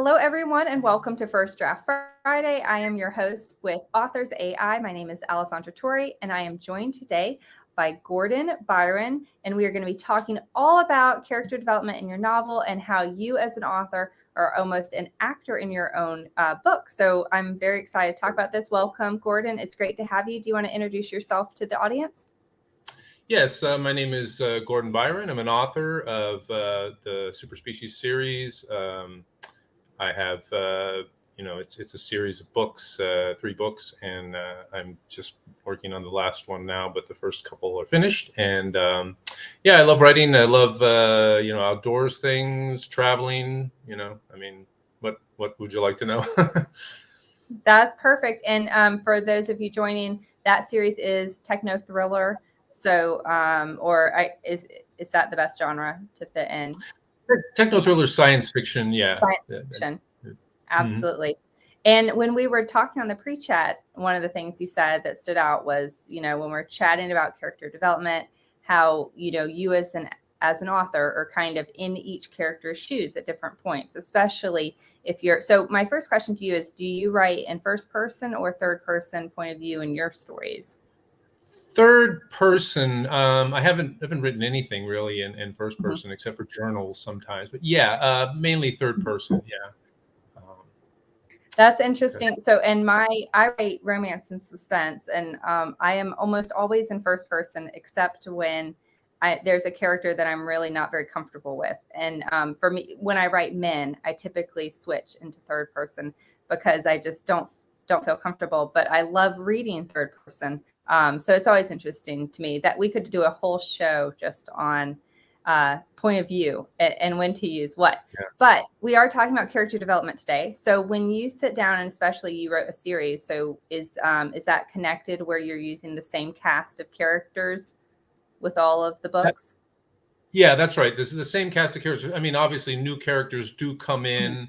Hello, everyone, and welcome to First Draft Friday. I am your host with Authors A.I. My name is Alessandra Torre, and I am joined today by Gordon Byron, and we are going to be talking all about character development in your novel and how you as an author are almost an actor in your own book. So I'm very excited to talk about this. Welcome, Gordon. It's great to have you. Do you want to introduce yourself to the audience? Yes, my name is Gordon Byron. I'm an author of the Superspecies series. I have, it's a series of books, 3 books, and I'm just working on the last one now, but the first couple are finished. And I love writing. I love, outdoors things, traveling. What would you like to know? That's perfect. And for those of you joining, that series is techno thriller. So, is that the best genre to fit in? Techno thriller, science fiction. Yeah. Science fiction. Absolutely. And when we were talking on the pre-chat, one of the things you said that stood out was, when we're chatting about character development, how, you as an author are kind of in each character's shoes at different points, especially if you're. So my first question to you is, do you write in first person or third person point of view in your stories? Third person, I haven't written anything really in first person except for journals sometimes. But mainly third person. Yeah. That's interesting. So, I write romance and suspense, and I am almost always in first person, except when there's a character that I'm really not very comfortable with. And for me, when I write men, I typically switch into third person because I just don't feel comfortable. But I love reading third person. So it's always interesting to me that we could do a whole show just on point of view and when to use what. Yeah. But we are talking about character development today. So when you sit down, and especially you wrote a series, so is that connected where you're using the same cast of characters with all of the books? Yeah, that's right. This is the same cast of characters. I mean, obviously new characters do come in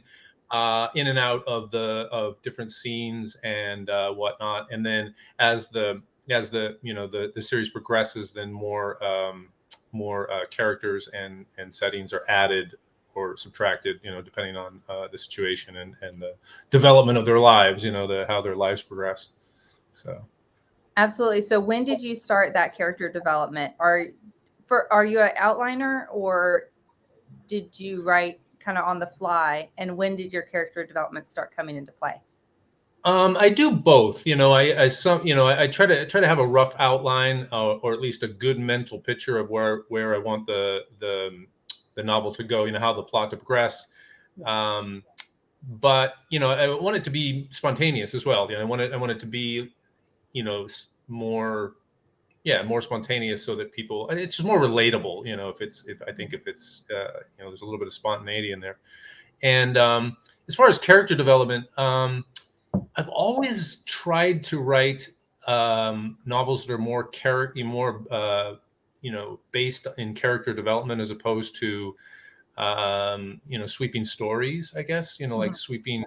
and out of different scenes and whatnot. And then as the series progresses, then more characters and settings are added or subtracted, depending on the situation and the development of their lives, how their lives progress. So. Absolutely. So when did you start that character development? Are you an outliner, or did you write kind of on the fly? And when did your character development start coming into play? I do both. I try to have a rough outline or at least a good mental picture of where I want the novel to go. How the plot to progress. But I want it to be spontaneous as well. I want it to be more spontaneous, so that it's just more relatable. If it's there's a little bit of spontaneity in there. And as far as character development, I've always tried to write novels that are more based in character development as opposed to sweeping stories, I guess, like sweeping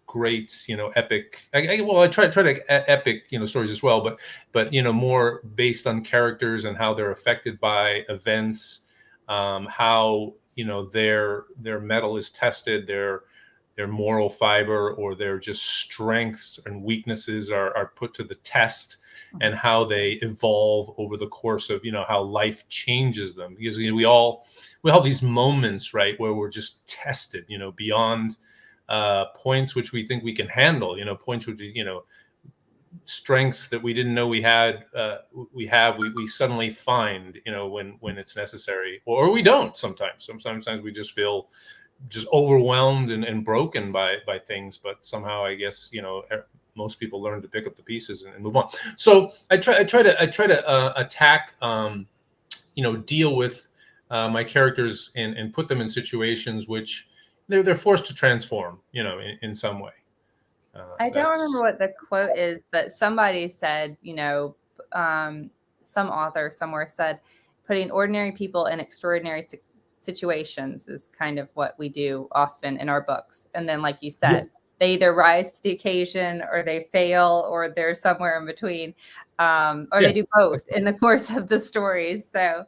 great, epic. I try to epic, stories as well, but more based on characters and how they're affected by events, how their mettle is tested, their moral fiber or their just strengths and weaknesses are put to the test, and how they evolve over the course of how life changes them, because we have these moments, right, where we're just tested beyond points which we think we can handle, points which strengths that we didn't know we had, we suddenly find when it's necessary, or we don't. Sometimes we just feel just overwhelmed and broken by things, but somehow I guess most people learn to pick up the pieces and move on. So I try to attack deal with my characters and put them in situations which they're forced to transform in some way. I don't remember what the quote is, but somebody said, some author somewhere said, putting ordinary people in extraordinary situations is kind of what we do often in our books. And then, like you said, they either rise to the occasion, or they fail, or they're somewhere in between, or they do both in the course of the stories. So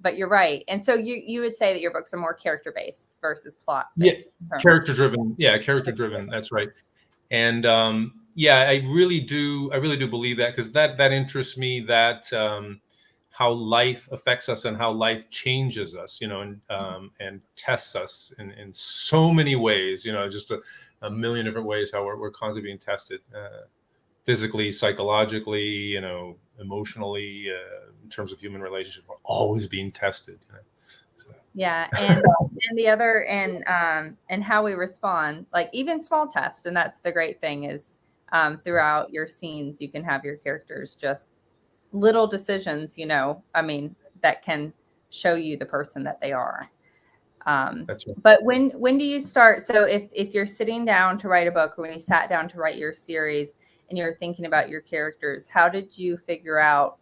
But you're right. And so you would say that your books are more character based versus plot Yeah, based. character driven. Yeah, character driven. That's right. And yeah, I really do believe that, because that interests me, that how life affects us and how life changes us, and tests us in so many ways, just a million different ways, how we're constantly being tested, physically, psychologically, emotionally, in terms of human relationships. We're always being tested. So. Yeah, and the other, and how we respond, like even small tests. And that's the great thing is, throughout your scenes, you can have your characters just little decisions, that can show you the person that they are. That's right. But when do you start? So if you're sitting down to write a book, or when you sat down to write your series and you're thinking about your characters, how did you figure out,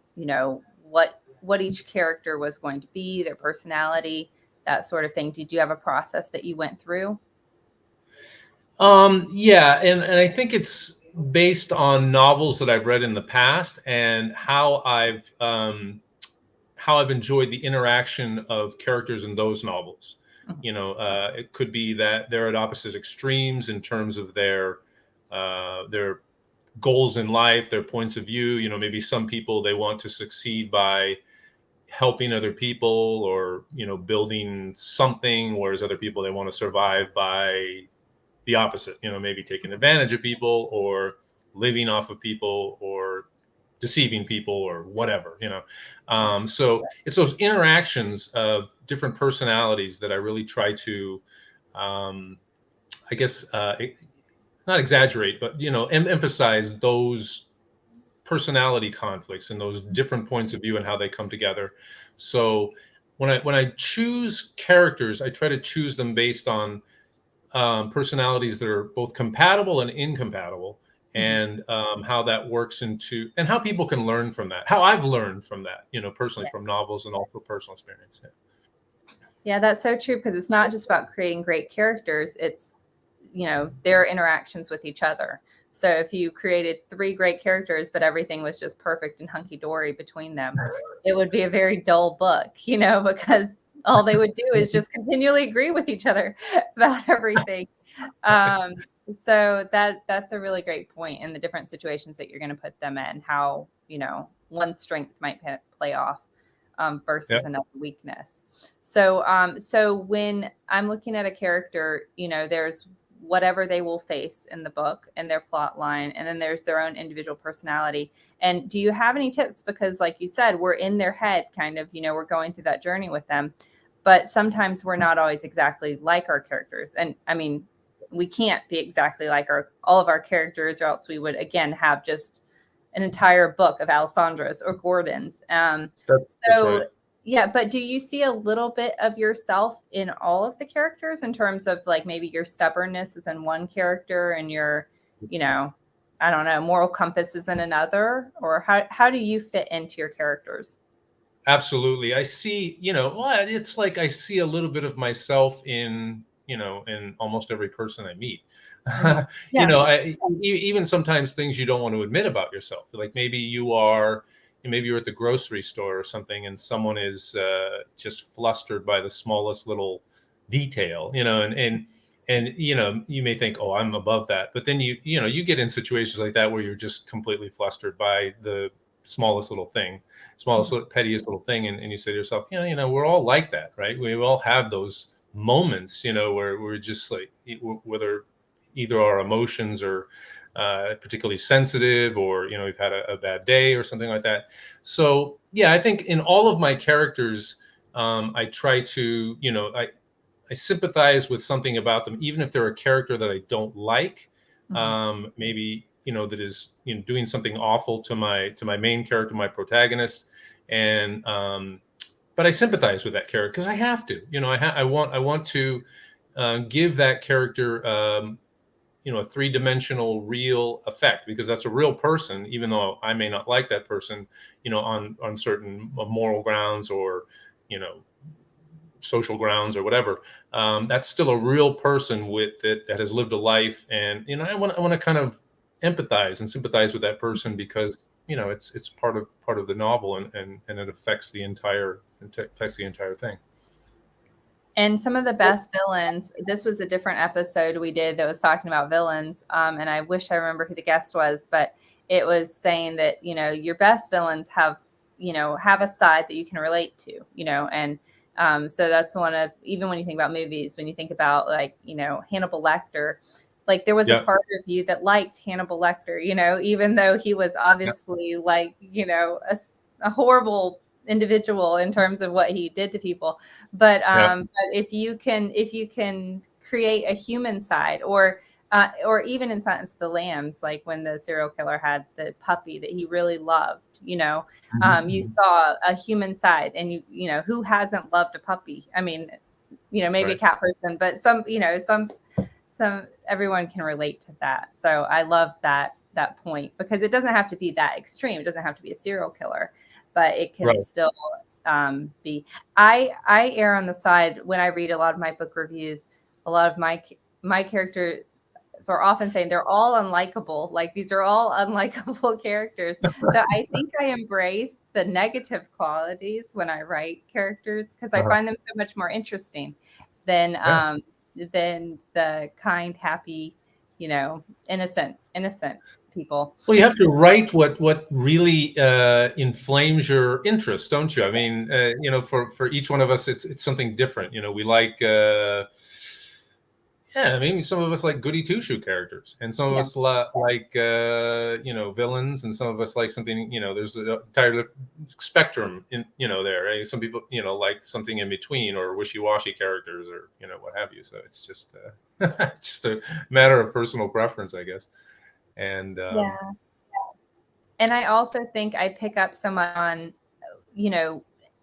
what each character was going to be, their personality, that sort of thing? Did you have a process that you went through? Yeah, and I think it's based on novels that I've read in the past, and how I've enjoyed the interaction of characters in those novels. It could be that they're at opposite extremes in terms of their goals in life, their points of view. Maybe some people, they want to succeed by helping other people, or building something, whereas other people, they want to survive by the opposite, maybe taking advantage of people, or living off of people, or deceiving people, or whatever. So it's those interactions of different personalities that I really try to, I guess, not exaggerate, but emphasize those personality conflicts and those different points of view and how they come together. So when I choose characters, I try to choose them based on personalities that are both compatible and incompatible, and how that works into, and how people can learn from that, how I've learned from that, personally, from novels and also personal experience. Yeah, that's so true, because it's not just about creating great characters. It's, their interactions with each other. So if you created 3 great characters, but everything was just perfect and hunky-dory between them, it would be a very dull book, because all they would do is just continually agree with each other about everything. So that's a really great point, in the different situations that you're going to put them in, how, one strength might play off, versus another weakness. So when I'm looking at a character, there's whatever they will face in the book and their plot line, and then there's their own individual personality. And do you have any tips? Because like you said, we're in their head, kind of, we're going through that journey with them, but sometimes we're not always exactly like our characters. And I mean, we can't be exactly like all of our characters, or else we would, again, have just an entire book of Alessandra's or Gordon's. That's right. Yeah, but do you see a little bit of yourself in all of the characters, in terms of like maybe your stubbornness is in one character and your, I don't know, moral compass is in another? Or how do you fit into your characters? Absolutely. I see, it's like I see a little bit of myself in almost every person I meet. Yeah. Even sometimes things you don't want to admit about yourself. Like maybe you're at the grocery store or something, and someone is just flustered by the smallest little detail, and you may think, oh, I'm above that. But then you get in situations like that where you're just completely flustered by the smallest little thing, pettiest little thing. And you say to yourself, we're all like that, right? We all have those moments, where we're just like, whether either our emotions are particularly sensitive, or we've had a bad day or something like that. So yeah, I think in all of my characters, I try to, I sympathize with something about them, even if they're a character that I don't like. Maybe that is doing something awful to my main character, my protagonist, and but I sympathize with that character because I have to. I want to give that character a 3-dimensional real effect, because that's a real person, even though I may not like that person, on certain moral grounds, or social grounds, or whatever. That's still a real person with it, that has lived a life. And I want to kind of empathize and sympathize with that person, because it's part of the novel, and it affects the entire thing. And some of the best villains, this was a different episode we did that was talking about villains. And I wish I remember who the guest was, but it was saying that, your best villains have a side that you can relate to, and so that's one of, even when you think about movies, when you think about like, Hannibal Lecter, like there was a part of you that liked Hannibal Lecter, even though he was obviously like, a horrible individual in terms of what he did to people. But if you can create a human side, or even in Silence of the Lambs, like when the serial killer had the puppy that he really loved, you saw a human side, and who hasn't loved a puppy? I mean, maybe a cat person, but some everyone can relate to that. So I love that point, because it doesn't have to be that extreme. It doesn't have to be a serial killer, but it can still be. I err on the side, when I read a lot of my book reviews, a lot of my characters are often saying they're all unlikable. Like, these are all unlikable characters. So I think I embrace the negative qualities when I write characters, because I find them so much more interesting than the kind, happy, innocent people. Well, you have to write what really inflames your interest, don't you? I mean, for each one of us, it's something different. We like, I mean, some of us like goody two shoe characters, and some of us like villains, and some of us like something. There's an entire spectrum in there. Right? Some people like something in between, or wishy washy characters, or what have you. So it's just just a matter of personal preference, I guess. And and I also think I pick up so much on,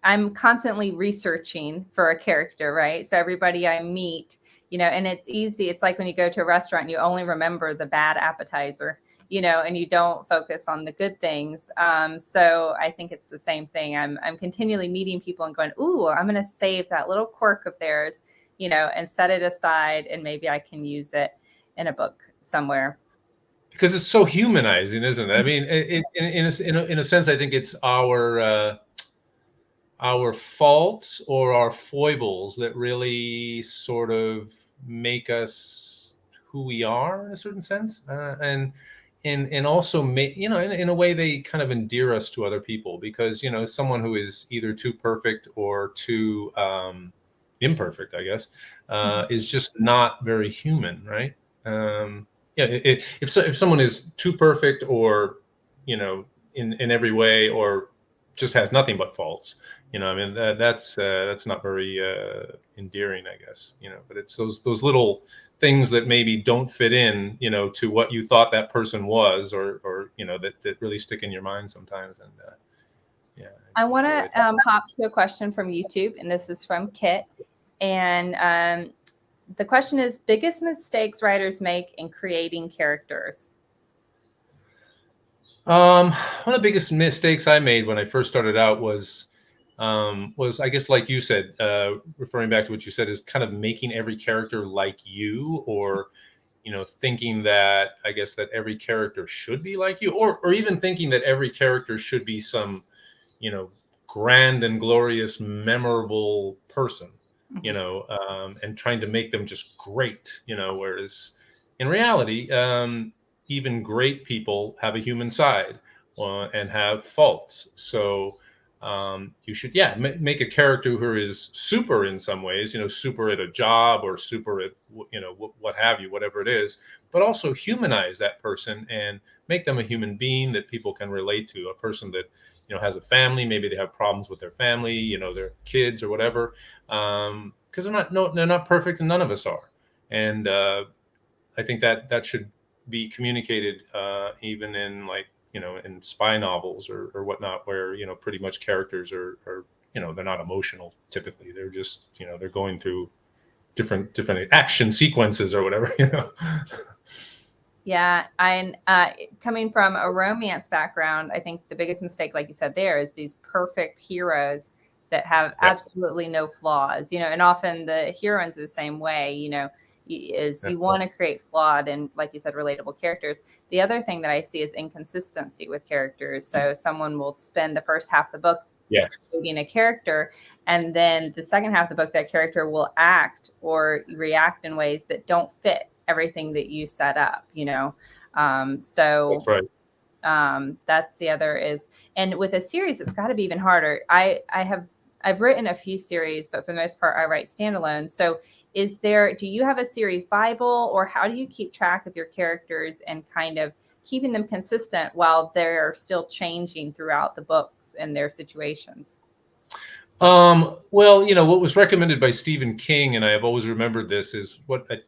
I'm constantly researching for a character, right? So everybody I meet, and it's easy. It's like when you go to a restaurant and you only remember the bad appetizer, and you don't focus on the good things. So I think it's the same thing. I'm continually meeting people and going, ooh, I'm going to save that little quirk of theirs, and set it aside, and maybe I can use it in a book somewhere. Because it's so humanizing, isn't it? I mean, in a sense, I think it's our faults or our foibles that really sort of make us who we are in a certain sense, and also make, in a way, they kind of endear us to other people, because someone who is either too perfect or too imperfect, I guess, is just not very human, right? If someone is too perfect, or in every way, or just has nothing but faults, I mean, that's not very endearing, I guess. But it's those little things that maybe don't fit in, to what you thought that person was, or that really stick in your mind sometimes. And I want to hop to a question from YouTube, and this is from Kit, and the question is, biggest mistakes writers make in creating characters. One of the biggest mistakes I made when I first started out was I guess, like you said, referring back to what you said, is kind of making every character like you, or thinking that, I guess, that every character should be like you, or even thinking that every character should be some grand and glorious, memorable person. And trying to make them just great, whereas in reality, even great people have a human side, and have faults. So you should, make a character who is super in some ways, super at a job, or super at, what have you, whatever it is, but also humanize that person and make them a human being that people can relate to, a person that has a family. Maybe they have problems with their family, their kids or whatever, because they're not perfect, and none of us are. And I think that should be communicated, even in, like, in spy novels or whatnot, where pretty much characters are they're not emotional typically. They're just they're going through different action sequences or whatever. Yeah, and coming from a romance background, I think the biggest mistake, like you said, there is these perfect heroes that have absolutely no flaws, and often the heroines are the same way. is you want to create flawed and, like you said, relatable characters. The other thing that I see is inconsistency with characters. So someone will spend the first half of the book creating a character, and then the second half of the book, that character will act or react in ways that don't fit everything that you set up, you know? So that's right. That's the other is, and with a series, it's got to be even harder. I've written a few series, but for the most part, I write standalone. So do you have a series Bible, or how do you keep track of your characters and kind of keeping them consistent while they're still changing throughout the books and their situations? Well, you know, what was recommended by Stephen King, and I have always remembered this, is what I'm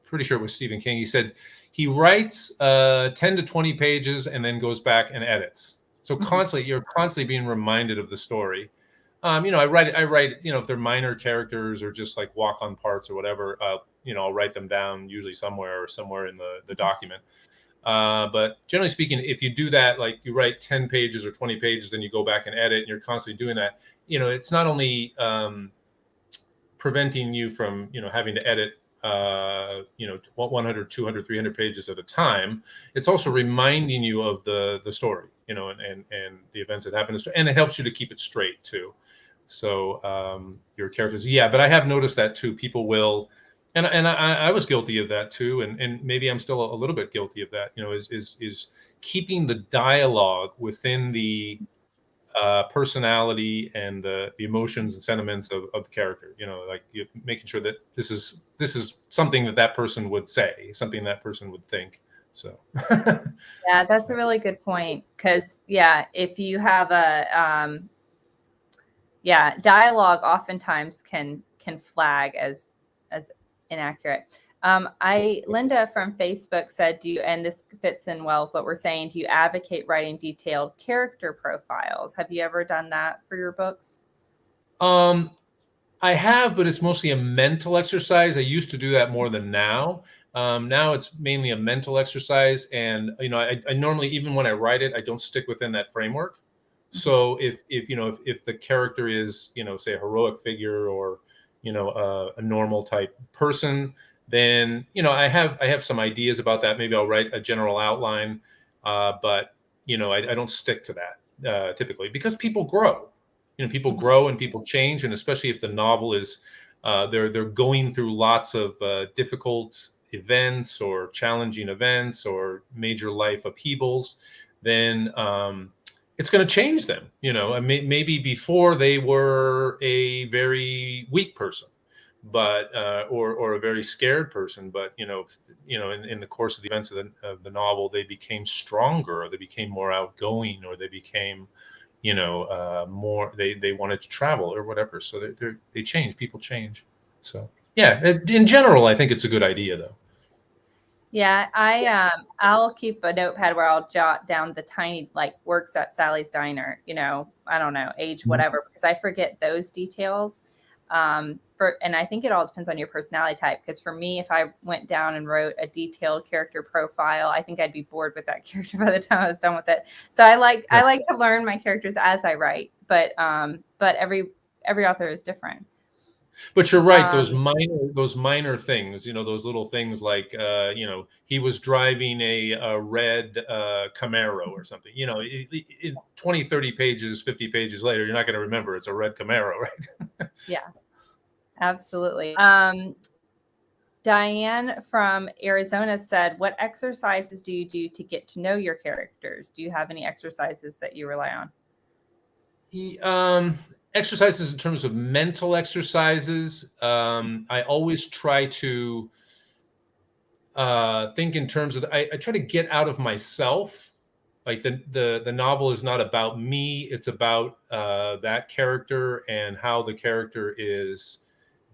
pretty sure it was Stephen King. He said he writes 10 to 20 pages and then goes back and edits. So you're constantly being reminded of the story. You know, I write, you know, if they're minor characters or just like walk-on parts or whatever, you know, I'll write them down usually somewhere in the document. But generally speaking, if you do that, like you write 10 pages or 20 pages, then you go back and edit, and you're constantly doing that, you know, it's not only preventing you from, you know, having to edit, you know, 100, 200, 300 pages at a time. It's also reminding you of the story, you know, and the events that happen. And it helps you to keep it straight too. So your characters, yeah, but I have noticed that too. People will, and I was guilty of that too, and maybe I'm still a little bit guilty of that. You know, is keeping the dialogue within the personality and the emotions and sentiments of the character. You know, like making sure that this is something that person would say, something that person would think. So yeah, that's a really good point, because if you have a dialogue oftentimes can flag as inaccurate. Linda from Facebook said, and this fits in well with what we're saying, do you advocate writing detailed character profiles? Have you ever done that for your books? I have, but it's mostly a mental exercise. I used to do that more than now. Now it's mainly a mental exercise. And, you know, I normally, even when I write it, I don't stick within that framework. So if the character is, you know, say a heroic figure or, you know, a normal type person, then, you know, I have some ideas about that. Maybe I'll write a general outline, but, you know, I don't stick to that typically, because people grow. You know, people grow and people change, and especially if the novel is they're going through lots of difficult events or challenging events or major life upheavals, then it's going to change them. You know, and maybe before they were a very weak person, but or a very scared person, but you know, in the course of the events of the novel, they became stronger, or they became more outgoing, or they became, you know, more, they wanted to travel or whatever. So they change, people change. So yeah, in general, I think it's a good idea though. Yeah, I'll keep a notepad where I'll jot down the tiny, like, works at Sally's Diner, you know, I don't know, age, whatever, because I forget those details. And I think it all depends on your personality type, because for me, if I went down and wrote a detailed character profile, I think I'd be bored with that character by the time I was done with it. So I like to learn my characters as I write, but every author is different. But you're right. Those minor things, you know, those little things like, you know, he was driving a red Camaro or something, you know, 20, 30 pages, 50 pages later, you're not going to remember it's a red Camaro, right? Yeah, absolutely. Diane from Arizona said, what exercises do you do to get to know your characters? Do you have any exercises that you rely on? Exercises in terms of mental exercises, I always try to think in terms of, I try to get out of myself. Like the novel is not about me, it's about that character and how the character is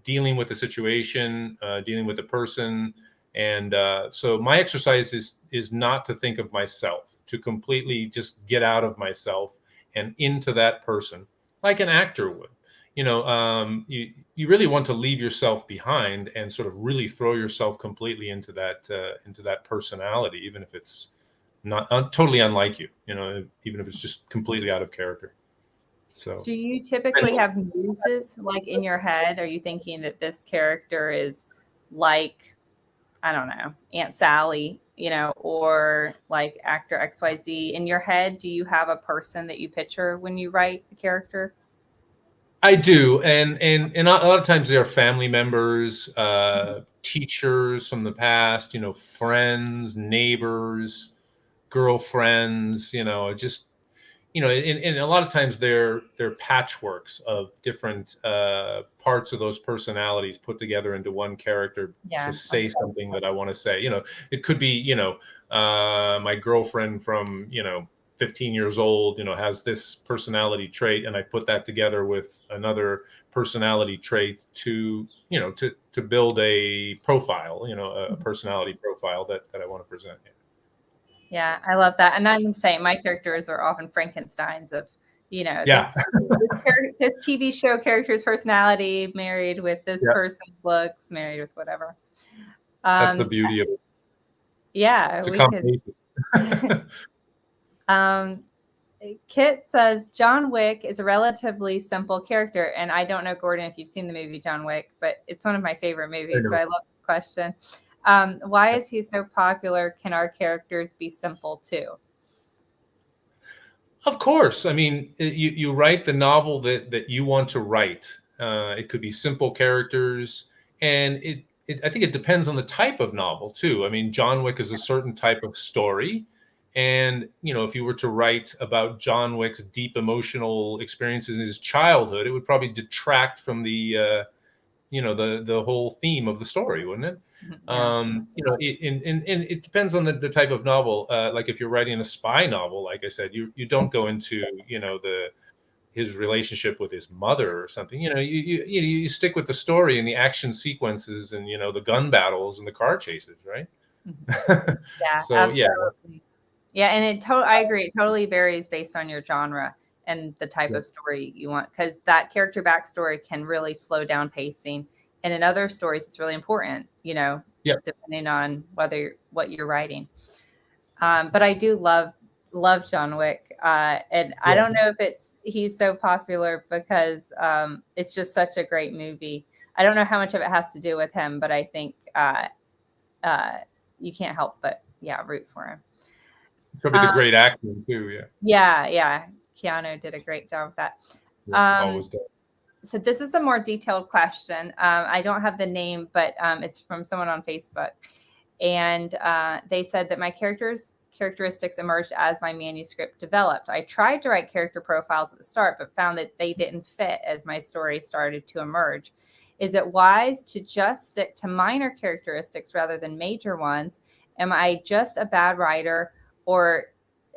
dealing with the situation, dealing with the person. And so my exercise is not to think of myself, to completely just get out of myself and into that person, like an actor would. You know, you really want to leave yourself behind and sort of really throw yourself completely into that personality, even if it's not totally unlike you. You know, even if it's just completely out of character. So, do you typically have muses, like, in your head? Are you thinking that this character is like, I don't know, Aunt Sally, you know, or like actor XYZ. In your head, do you have a person that you picture when you write a character? I do, and a lot of times they are family members, teachers from the past, you know, friends, neighbors, girlfriends, you know, just, you know, and a lot of times they're patchworks of different parts of those personalities put together into one character to Yeah. say something that I want to say. You know, it could be, you know, my girlfriend from, you know, 15 years old, you know, has this personality trait, and I put that together with another personality trait to, you know, to build a profile, you know, a personality profile that I want to present. Yeah, I love that. And I'm saying my characters are often Frankensteins of, you know, Yeah. this TV show character's personality married with this Yeah. person's looks, married with whatever. That's the beauty of it. Yeah, It's a we could. combination. Kit says John Wick is a relatively simple character, and I don't know, Gordon, if you've seen the movie John Wick, but it's one of my favorite movies, so I love this question. Why is he so popular? Can our characters be simple too? Of course. I mean, you write the novel that you want to write. It could be simple characters, and I think it depends on the type of novel too. I mean, John Wick is a certain type of story, and you know, if you were to write about John Wick's deep emotional experiences in his childhood, it would probably detract from the you know, the whole theme of the story, wouldn't it? Yeah. You know, and it depends on the type of novel. Like if you're writing a spy novel, like I said, you don't go into, you know, his relationship with his mother or something. You know, you stick with the story and the action sequences and, you know, the gun battles and the car chases, right? Yeah, So absolutely. Yeah, and I agree. It totally varies based on your genre and the type of story you want, because that character backstory can really slow down pacing. And in other stories, it's really important, you know, yeah, depending on what you're writing. But I do love John Wick, and I don't know if he's so popular because it's just such a great movie. I don't know how much of it has to do with him, but I think you can't help but root for him. probably the great acting too. Yeah. Keanu did a great job with that. Always does. So this is a more detailed question. I don't have the name, but it's from someone on Facebook. And they said that my characteristics emerged as my manuscript developed. I tried to write character profiles at the start, but found that they didn't fit as my story started to emerge. Is it wise to just stick to minor characteristics rather than major ones? Am I just a bad writer, or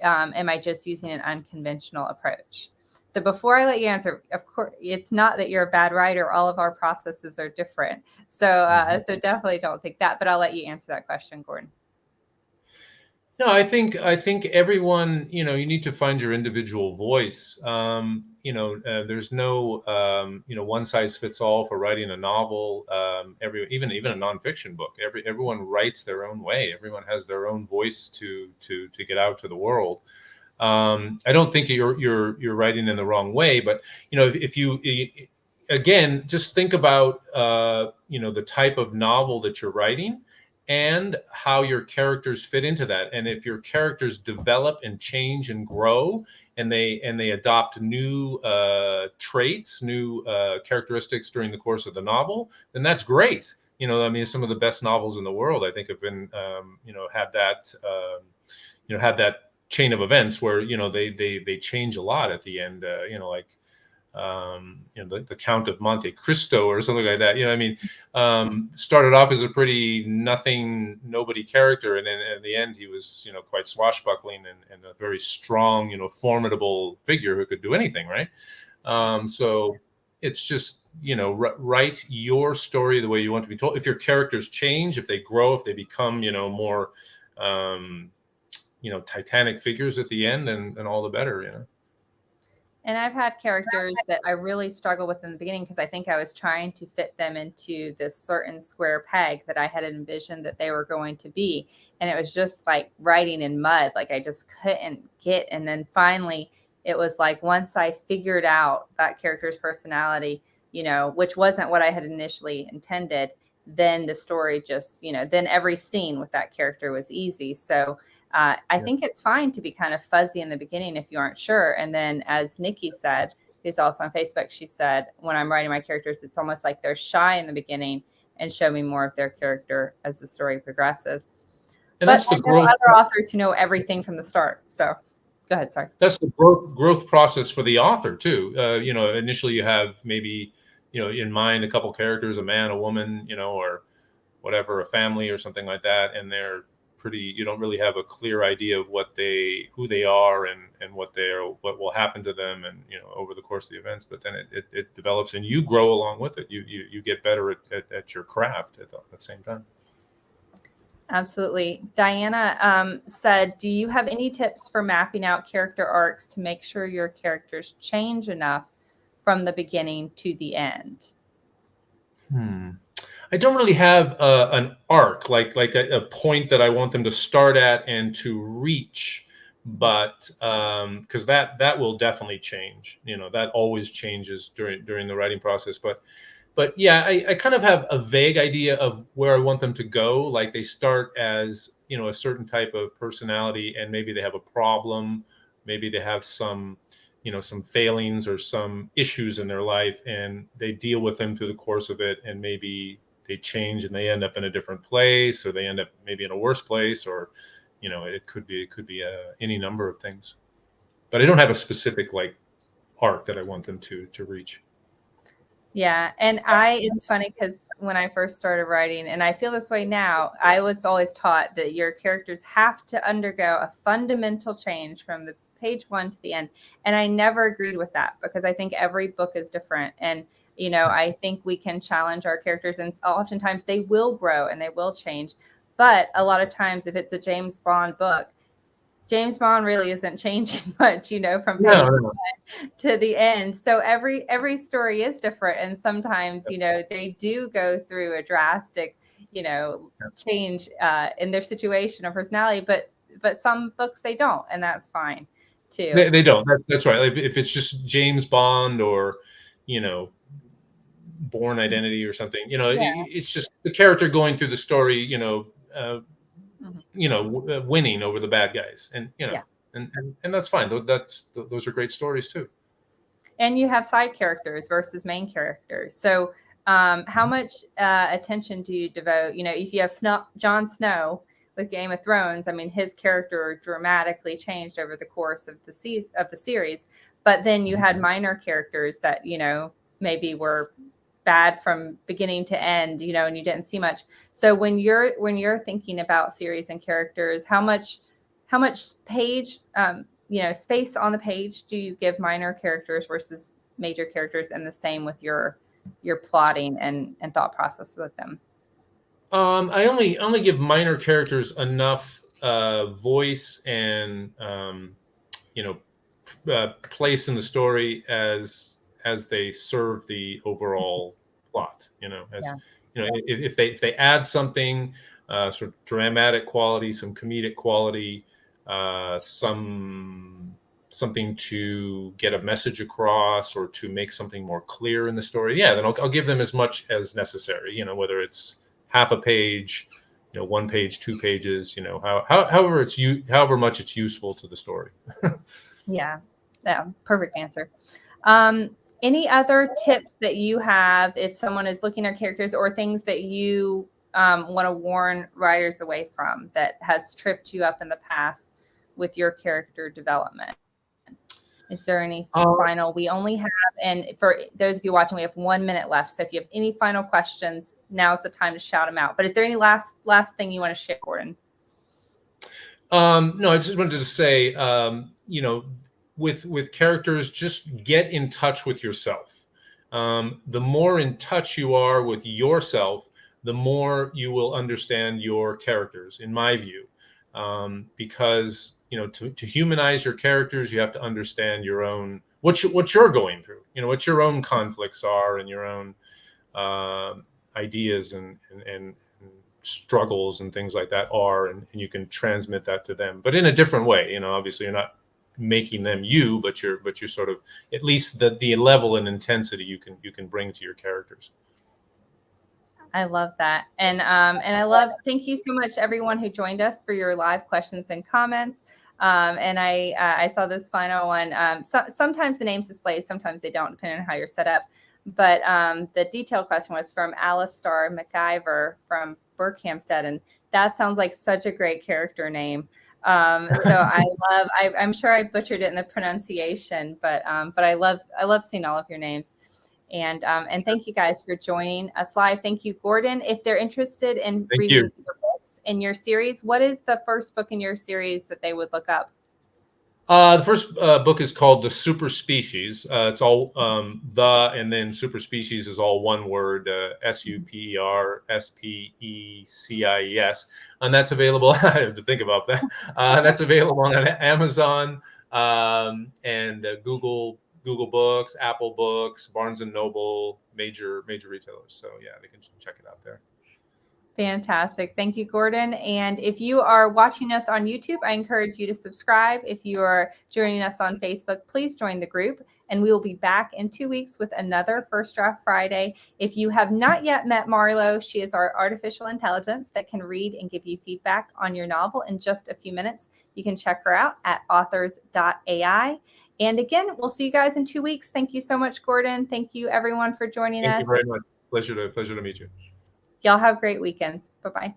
am I just using an unconventional approach? So before I let you answer, of course, it's not that you're a bad writer. All of our processes are different. So so definitely don't think that, but I'll let you answer that question, Gordon. No, I think everyone, you know, you need to find your individual voice. You know, there's no you know, one size fits all for writing a novel. Even a nonfiction book. Everyone writes their own way. Everyone has their own voice to get out to the world. I don't think you're writing in the wrong way, but you know, if you again, just think about you know, the type of novel that you're writing and how your characters fit into that. And if your characters develop and change and grow, and they adopt new traits, new characteristics during the course of the novel, then that's great. You know, I mean, some of the best novels in the world, I think, have been you know, had that you know, had that chain of events where, you know, they change a lot at the end. You know, like you know, the Count of Monte Cristo or something like that. You know, I mean, started off as a pretty nobody character, and then at the end he was, you know, quite swashbuckling and a very strong, you know, formidable figure who could do anything, right? So it's just, you know, write your story the way you want to be told. If your characters change, if they grow, if they become, you know, more you know, titanic figures at the end, then all the better, you know. And I've had characters that I really struggled with in the beginning because I think I was trying to fit them into this certain square peg that I had envisioned that they were going to be. And it was just like writing in mud. Like I just couldn't get. And then finally, it was like once I figured out that character's personality, you know, which wasn't what I had initially intended, then the story just, then every scene with that character was easy. So I think it's fine to be kind of fuzzy in the beginning if you aren't sure. And then, as Nikki said, who's also on Facebook, she said, when I'm writing my characters, it's almost like they're shy in the beginning and show me more of their character as the story progresses. And but that's the growth. Other authors who know everything from the start. So go ahead. Sorry. That's the growth process for the author too. Initially you have maybe, in mind a couple characters, a man, a woman, or whatever, a family or something like that. And they're you don't really have a clear idea of who they are and what will happen to them and, over the course of the events. But then it develops and you grow along with it. You get better at your craft at the same time. Absolutely. Diana said, do you have any tips for mapping out character arcs to make sure your characters change enough from the beginning to the end? I don't really have an arc, like a point that I want them to start at and to reach, but because that will definitely change. That always changes during the writing process. But yeah, I kind of have a vague idea of where I want them to go. Like they start as, a certain type of personality and maybe they have a problem. Maybe they have some failings or some issues in their life and they deal with them through the course of it. And maybe they change and they end up in a different place or they end up maybe in a worse place or, it could be any number of things. But I don't have a specific arc that I want them to reach. Yeah. And it's funny because when I first started writing, and I feel this way now, I was always taught that your characters have to undergo a fundamental change from the page 1 to the end. And I never agreed with that because I think every book is different. And, I think we can challenge our characters and oftentimes they will grow and they will change. But a lot of times if it's a James Bond book, James Bond really isn't changing much, from page 1 to the end. So every story is different. And sometimes, they do go through a drastic, change in their situation or personality, but some books they don't, and that's fine too. They don't. That's right. If it's just James Bond or, Born Identity or something, it's just the character going through the story, winning over the bad guys, and and that's fine. Those are great stories too. And you have side characters versus main characters. So how much attention do you devote? If you have Jon Snow with Game of Thrones, I mean, his character dramatically changed over the course of the series. But then you had minor characters that maybe were bad from beginning to end, and you didn't see much. So when you're thinking about series and characters, how much page space on the page do you give minor characters versus major characters, and the same with your plotting and thought process with them? I only give minor characters enough voice and place in the story as they serve the overall plot. If they add something, sort of dramatic quality, some comedic quality, something to get a message across or to make something more clear in the story, then I'll give them as much as necessary. Whether it's half a page, 1 page, 2 pages, however much it's useful to the story. Yeah, perfect answer. Any other tips that you have if someone is looking at characters, or things that you want to warn writers away from that has tripped you up in the past with your character development? Is there any final? We only have, and for those of you watching, we have 1 minute left. So if you have any final questions, now's the time to shout them out. But is there any last thing you want to share, Gordon? No, I just wanted to say, with characters, just get in touch with yourself. The more in touch you are with yourself, the more you will understand your characters, in my view. Because to humanize your characters, you have to understand your own what you're going through. What your own conflicts are and your own ideas and struggles and things like that are, and you can transmit that to them, but in a different way. Obviously, you're not making them you, but you're sort of, at least the level and intensity you can bring to your characters. I love that. And I love, thank you so much, everyone who joined us for your live questions and comments. And I saw this final one. Sometimes the names displayed, sometimes they don't, depending on how you're set up. But the detailed question was from Alistair McIver from Berkhamsted. And that sounds like such a great character name. So I'm sure I butchered it in the pronunciation, but I love seeing all of your names. And thank you guys for joining us live. Thank you, Gordon. If they're interested in reading your books in your series, what is the first book in your series that they would look up? The first book is called The Super Species. It's all and then Super Species is all one word, SUPERSPECIES. And that's available. I have to think about that. That's available on Amazon and Google Books, Apple Books, Barnes and Noble, major retailers. So yeah, they can check it out there. Fantastic. Thank you, Gordon. And if you are watching us on YouTube, I encourage you to subscribe. If you are joining us on Facebook, please join the group. And we will be back in 2 weeks with another First Draft Friday. If you have not yet met Marlo, she is our artificial intelligence that can read and give you feedback on your novel in just a few minutes. You can check her out at Authors.ai. And again, we'll see you guys in 2 weeks. Thank you so much, Gordon. Thank you, everyone, for joining us. Thank you very much. Pleasure to meet you. Y'all have great weekends. Bye-bye.